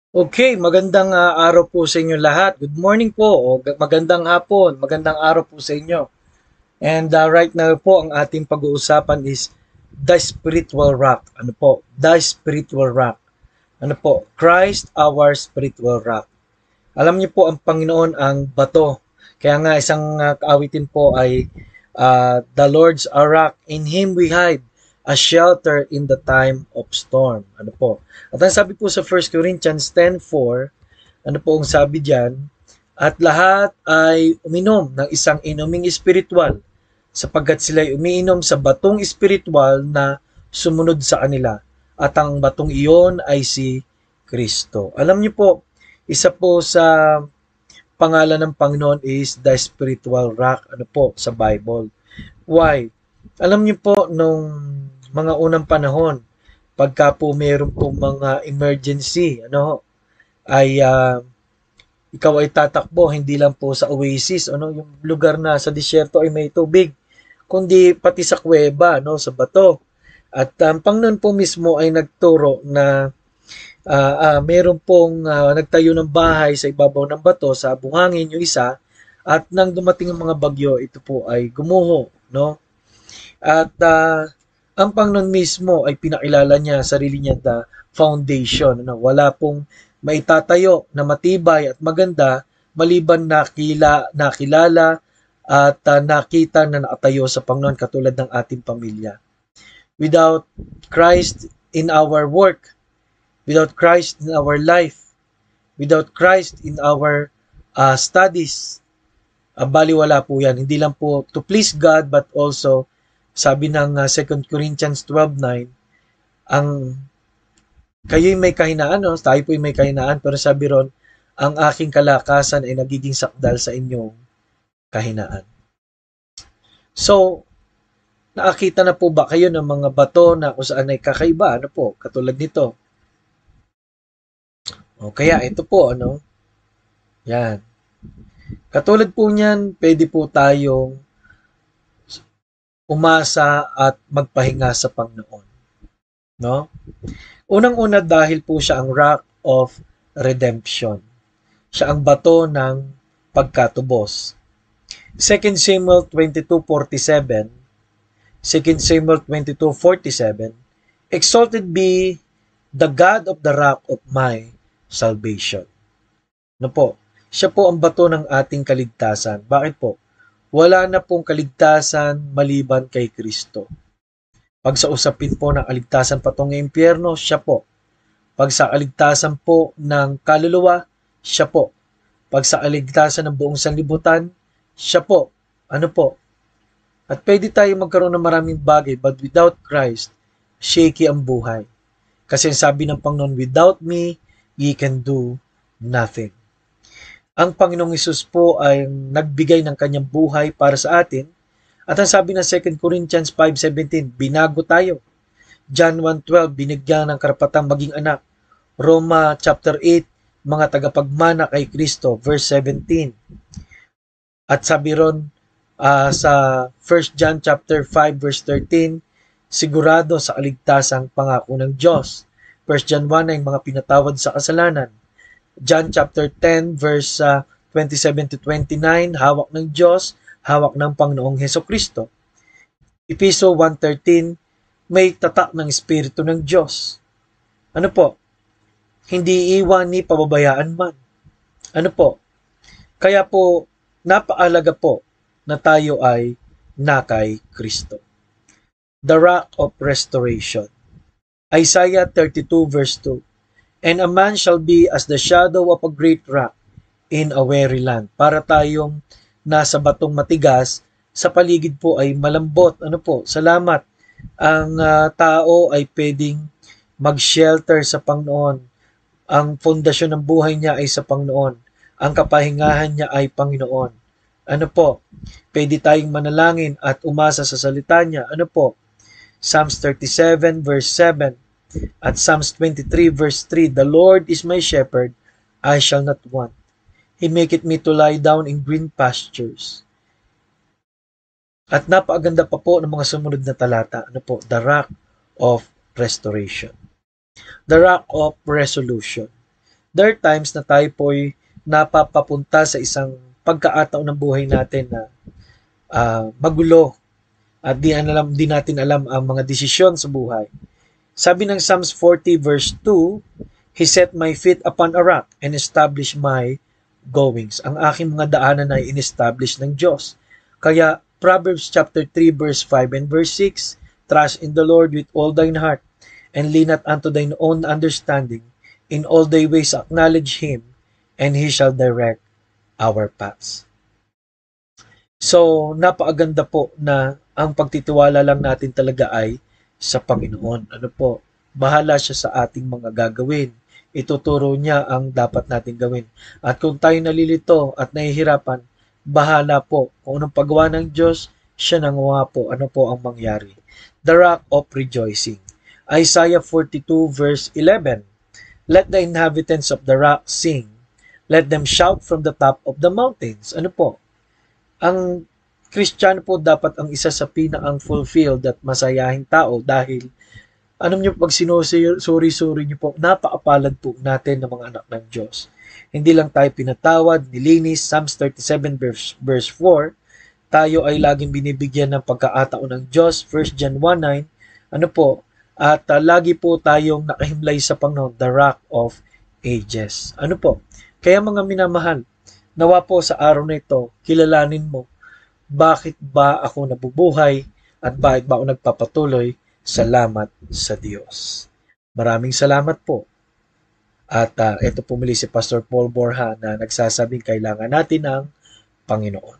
Okay, magandang araw po sa inyo lahat. Good morning po o magandang hapon, magandang araw po sa inyo. And right now po ang ating pag-uusapan is the spiritual rock. Ano po? The spiritual rock. Ano po? Christ our spiritual rock. Alam niyo po ang Panginoon ang bato. Kaya nga isang kaawitin po ay the Lord's our rock, in Him we hide, a shelter in the time of storm. Ano po? At ang sabi po sa 1 Corinthians 10:4, ano po ang sabi diyan? At lahat ay uminom ng isang inuming espiritual sapagkat sila ay umiinom sa batong espiritual na sumunod sa kanila. At ang batong iyon ay si Kristo. Alam niyo po, isa po sa pangalan ng Panginoon is the spiritual rock, ano po, sa Bible. Why? Alam niyo po, nung mga unang panahon, pagka po mayroon po mga emergency, ay ikaw ay tatakbo, hindi lang po sa oasis, yung lugar na sa disyerto ay may tubig, kundi pati sa kuweba, sa bato. At ang Panginoon po mismo ay nagturo na meron pong nagtayo ng bahay sa ibabaw ng bato sa buhangin yung isa, at nang dumating ang mga bagyo, ito po ay gumuho, no? At ang Panginoon mismo ay pinakilala niya sarili niya na foundation, no? Wala pong maitatayo na matibay at maganda maliban nakilala at nakita na nakatayo sa Panginoon katulad ng ating pamilya. Without Christ in our work, without Christ in our life, without Christ in our studies, baliwala po yan. Hindi lang po to please God, but also, sabi ng 2 Corinthians 12:9, ang kayo'y may kahinaan, no? Tayo po'y may kahinaan, pero sabi ron, ang aking kalakasan ay nagiging sakdal sa inyong kahinaan. So, nakakita na po ba kayo ng mga bato na kung saan ay kakaiba? Ano po? Katulad nito. O kaya ito po, Yan. Katulad po niyan, pwede po tayong umasa at magpahinga sa Panginoon. No? Unang-una dahil po siya ang rock of redemption. Siya ang bato ng pagkatubos. 2 Samuel 22:47, 2 Samuel 22:47, exalted be the God of the rock of my salvation. No po? Siya po ang bato ng ating kaligtasan. Bakit po? Wala na pong kaligtasan maliban kay Kristo. Pag sa usapin po ng kaligtasan patungong impyerno, siya po. Pag sa kaligtasan po ng kaluluwa, siya po. Pag sa kaligtasan ng buong sanlibutan, siya po. Ano po? At pwede tayo magkaroon ng maraming bagay, but without Christ, shaky ang buhay. Kasi sabi ng Panginoon, without me, ye can do nothing. Ang Panginoong Hesus po ay nagbigay ng kanyang buhay para sa atin. At ang sabi ng 2 Corinthians 5:17, binago tayo. John 1:12, binigyan ng karapatang maging anak. Roma chapter 8, mga tagapagmana kay Kristo, verse 17. At sabi ron sa 1 John chapter 5 verse 13, sigurado sa kaligtasang pangako ng Diyos. 1 John 1 ay mga pinatawad sa kasalanan. John chapter 10 verse 27 to 29, hawak ng Diyos, hawak ng Panginoong Hesukristo. Episo 1:13, may tatak ng Espiritu ng Diyos. Ano po? Hindi iwan ni pababayaan man. Ano po? Kaya po, napaalaga po na tayo ay nakay Kristo. The Rock of Restoration. Isaiah 32 verse 2, and a man shall be as the shadow of a great rock in a weary land. Para tayong nasa batong matigas, sa paligid po ay malambot. Ano po? Salamat. Ang tao ay pwedeng mag-shelter sa Panginoon. Ang fondasyon ng buhay niya ay sa Panginoon. Ang kapahingahan niya ay Panginoon. Ano po? Pwede tayong manalangin at umasa sa salita niya. Ano po? Psalms 37 verse 7 at Psalms 23 verse 3, the Lord is my shepherd, I shall not want. He maketh me to lie down in green pastures. At napakaganda pa po ng mga sumunod na talata. Ano po? The Rock of Restoration. The Rock of Resolution. There are times na tayo po'y napapapunta sa isang pagkakataon ng buhay natin na magulo at di natin alam ang mga desisyon sa buhay. Sabi ng Psalms 40 verse 2, He set my feet upon a rock and established my goings. Ang aking mga daanan ay in-establish ng Diyos. Kaya Proverbs chapter 3 verse 5 and verse 6, Trust in the Lord with all thine heart, and lean not unto thine own understanding. In all thy ways acknowledge Him, and He shall direct our paths. So, napakaganda po na ang pagtitiwala lang natin talaga ay sa Panginoon. Ano po? Bahala siya sa ating mga gagawin. Ituturo niya ang dapat natin gawin. At kung tayo nalilito at nahihirapan, bahala po. Kung anong paggawa ng Diyos, siya nanguha po. Ano po ang mangyari? The rock of rejoicing. Isaiah 42 verse 11. Let the inhabitants of the rock sing. Let them shout from the top of the mountains. Ano po? Ang Kristiyano po dapat ang isa sa pinakang fulfilled at masayahing tao dahil alam niyo, pag sinusuri-suri niyo po, napakapalad po natin ng mga anak ng Diyos. Hindi lang tayo pinatawad, nilinis, Psalms 37 verse 4, tayo ay laging binibigyan ng pagkakataon ng Diyos, 1 John 1:9, ano po, at lagi po tayong nakahimlay sa Panginoon, the Rock of Ages. Ano po? Kaya mga minamahal, nawa po sa araw na ito, kilalanin mo, bakit ba ako nabubuhay at bakit ba ako nagpapatuloy? Salamat sa Diyos. Maraming salamat po. At ito po muli si Pastor Paul Borja na nagsasabing kailangan natin ng Panginoon.